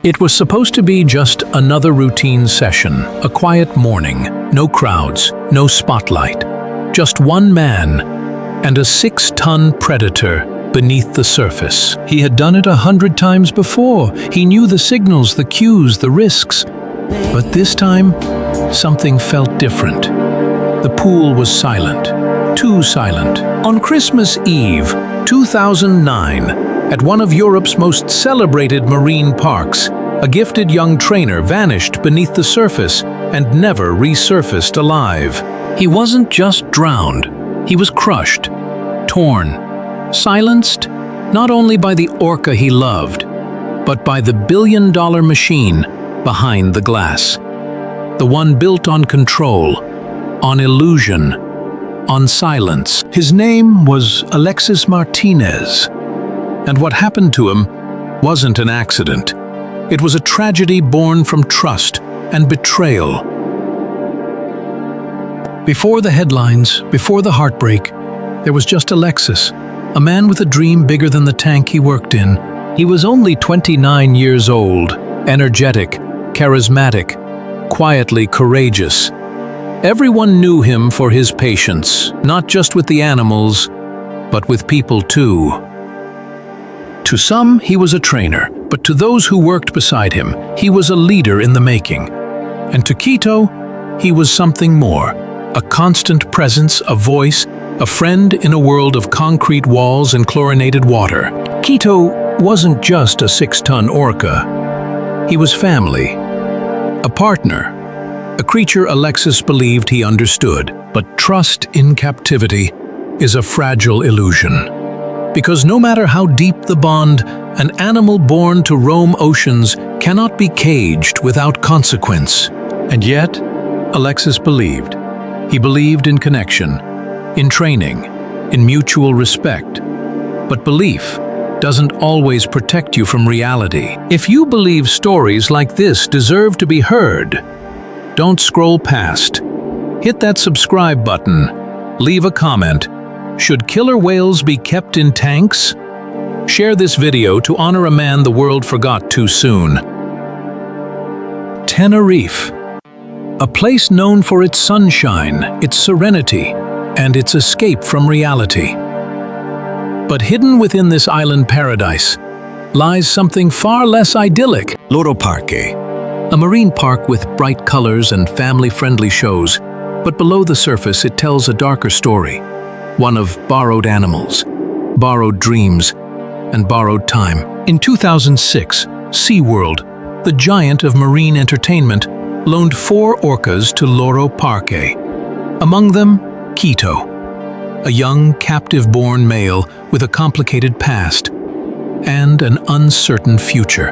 It was supposed to be just another routine session, a quiet morning, no crowds, no spotlight. Just one man and a 6-ton predator beneath the surface. He had done it 100 times before. He knew the signals, the cues, the risks. But this time, something felt different. The pool was silent, too silent. On Christmas Eve, 2009, at one of Europe's most celebrated marine parks, a gifted young trainer vanished beneath the surface and never resurfaced alive. He wasn't just drowned, he was crushed, torn, silenced, not only by the Orca he loved, but by the billion-dollar machine behind the glass. The one built on control, on illusion, on silence. His name was Alexis Martínez, and what happened to him wasn't an accident. It was a tragedy born from trust and betrayal. Before the headlines, before the heartbreak, there was just Alexis, a man with a dream bigger than the tank he worked in. He was only 29 years old, energetic, charismatic, quietly courageous. Everyone knew him for his patience, not just with the animals, but with people too. To some, he was a trainer, but to those who worked beside him, he was a leader in the making. And to Keto, he was something more, a constant presence, a voice, a friend in a world of concrete walls and chlorinated water. Keto wasn't just a 6-ton orca. He was family, a partner, a creature Alexis believed he understood. But trust in captivity is a fragile illusion. Because no matter how deep the bond, an animal born to roam oceans cannot be caged without consequence. And yet, Alexis believed. He believed in connection, in training, in mutual respect. But belief doesn't always protect you from reality. If you believe stories like this deserve to be heard, don't scroll past. Hit that subscribe button. Leave a comment. Should killer whales be kept in tanks? Share this video to honor a man the world forgot too soon. Tenerife, a place known for its sunshine, its serenity, and its escape from reality. But hidden within this island paradise lies something far less idyllic. Loro Parque, a marine park with bright colors and family-friendly shows. But below the surface, it tells a darker story. One of borrowed animals, borrowed dreams, and borrowed time. In 2006, SeaWorld, the giant of marine entertainment, loaned 4 orcas to Loro Parque. Among them, Keto, a young captive-born male with a complicated past and an uncertain future.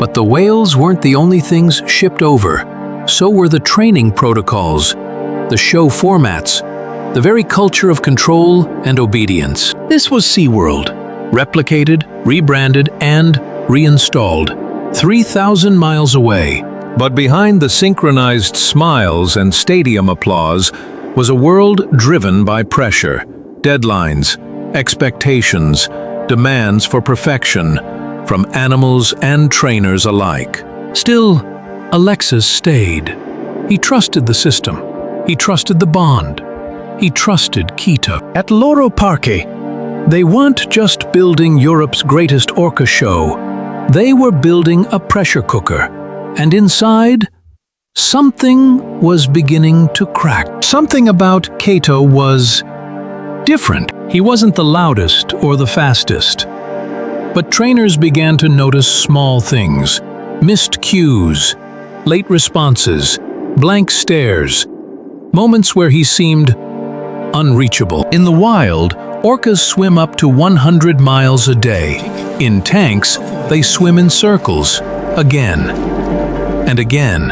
But the whales weren't the only things shipped over. So were the training protocols, the show formats, the very culture of control and obedience. This was SeaWorld, replicated, rebranded, and reinstalled, 3,000 miles away. But behind the synchronized smiles and stadium applause was a world driven by pressure, deadlines, expectations, demands for perfection, from animals and trainers alike. Still, Alexis stayed. He trusted the system. He trusted the bond. He trusted Keto. At Loro Parque, they weren't just building Europe's greatest orca show. They were building a pressure cooker. And inside, something was beginning to crack. Something about Keto was different. He wasn't the loudest or the fastest. But trainers began to notice small things. Missed cues, late responses, blank stares, moments where he seemed unreachable. In the wild, orcas swim up to 100 miles a day. In tanks, they swim in circles, again, and again,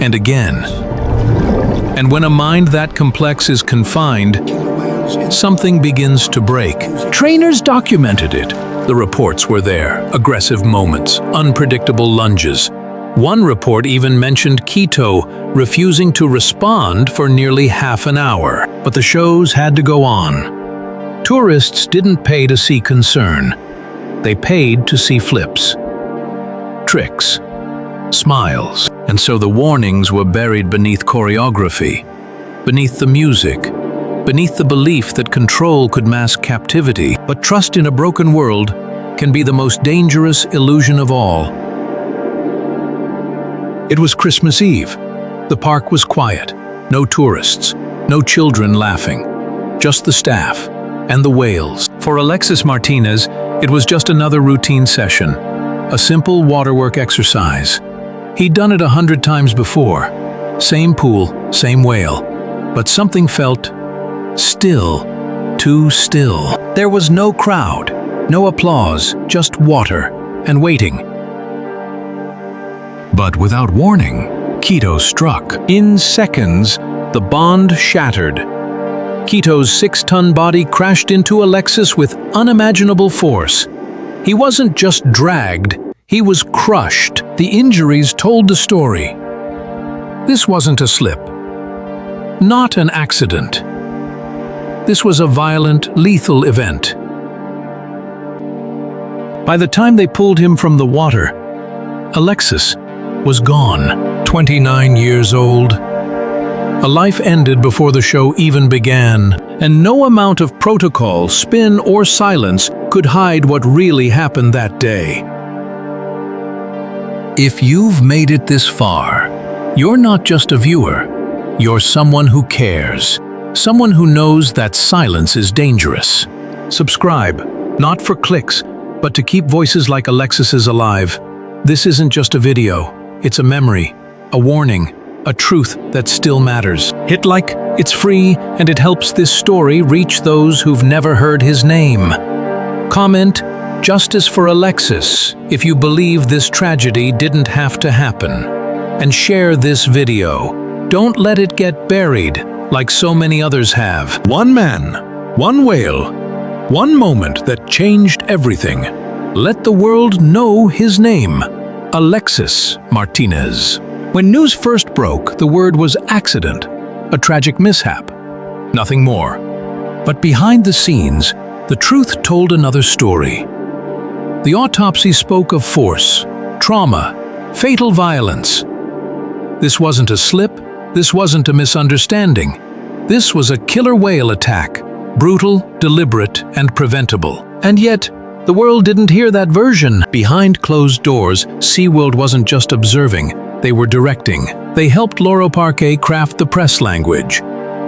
and again. And when a mind that complex is confined, something begins to break. Trainers documented it. The reports were there. Aggressive moments, unpredictable lunges. One report even mentioned Keto refusing to respond for nearly half an hour. But the shows had to go on. Tourists didn't pay to see concern. They paid to see flips. tricks, smiles. And so the warnings were buried beneath choreography, beneath the music, beneath the belief that control could mask captivity. But trust in a broken world can be the most dangerous illusion of all. It was Christmas Eve. The park was quiet. No tourists, no children laughing, just the staff and the whales. For Alexis Martínez, it was just another routine session, a simple waterwork exercise. He'd done it 100 times before. Same pool, same whale. But something felt still, too still. There was no crowd, no applause, just water and waiting. But without warning, Keto struck. In seconds, the bond shattered. Keto's 6-ton body crashed into Alexis with unimaginable force. He wasn't just dragged, he was crushed. The injuries told the story. This wasn't a slip. Not an accident. This was a violent, lethal event. By the time they pulled him from the water, Alexis was gone. 29 years old. A life ended before the show even began, and no amount of protocol, spin, or silence could hide what really happened that day. If you've made it this far, you're not just a viewer. You're someone who cares. Someone who knows that silence is dangerous. Subscribe, not for clicks, but to keep voices like Alexis's alive. This isn't just a video. It's a memory, a warning, a truth that still matters. Hit like, it's free, and it helps this story reach those who've never heard his name. Comment, "Justice for Alexis," if you believe this tragedy didn't have to happen. And share this video. Don't let it get buried like so many others have. One man, one whale, one moment that changed everything. Let the world know his name. Alexis Martínez. When news first broke, the word was accident, a tragic mishap, nothing more. But behind the scenes, the truth told another story. The autopsy spoke of force, trauma, fatal violence. This wasn't a slip, this wasn't a misunderstanding. This was a killer whale attack, brutal, deliberate, and preventable. And yet, the world didn't hear that version. Behind closed doors, SeaWorld wasn't just observing, they were directing. They helped Loro Parque craft the press language,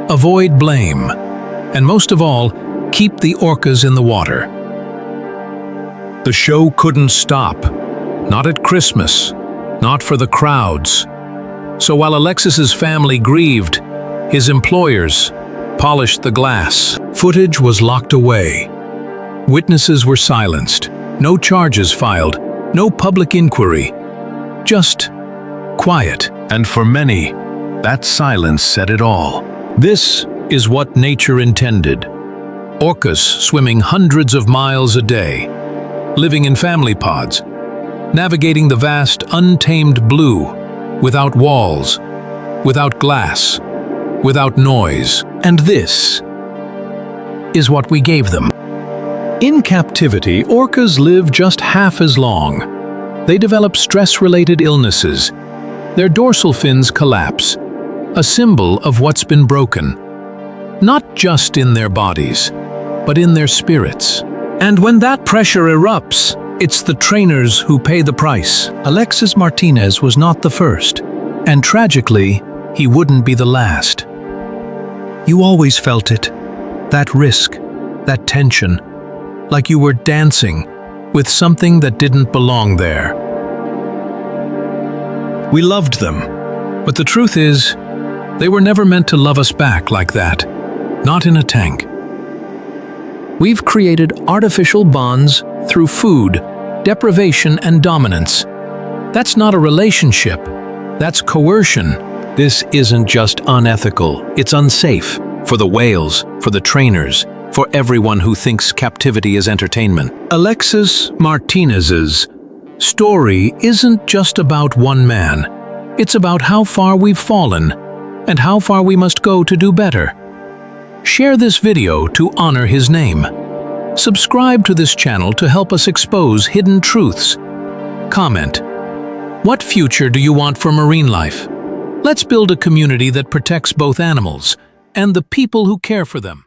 avoid blame, and most of all, keep the orcas in the water. The show couldn't stop, not at Christmas, not for the crowds. So while Alexis's family grieved, his employers polished the glass. Footage was locked away. Witnesses were silenced, no charges filed, no public inquiry, just quiet. And for many, that silence said it all. This is what nature intended. Orcas swimming hundreds of miles a day, living in family pods, navigating the vast, untamed blue, without walls, without glass, without noise. And this is what we gave them. In captivity, orcas live just half as long. They develop stress-related illnesses. Their dorsal fins collapse, a symbol of what's been broken. Not just in their bodies, but in their spirits. And when that pressure erupts, it's the trainers who pay the price. Alexis Martínez was not the first, and tragically, he wouldn't be the last. You always felt it, that risk, that tension, like you were dancing with something that didn't belong there. We loved them, but the truth is, they were never meant to love us back like that, not in a tank. We've created artificial bonds through food, deprivation, and dominance. That's not a relationship, that's coercion. This isn't just unethical, it's unsafe for the whales, for the trainers, for everyone who thinks captivity is entertainment. Alexis Martínez's story isn't just about one man. It's about how far we've fallen and how far we must go to do better. Share this video to honor his name. Subscribe to this channel to help us expose hidden truths. Comment, What future do you want for marine life? Let's build a community that protects both animals and the people who care for them.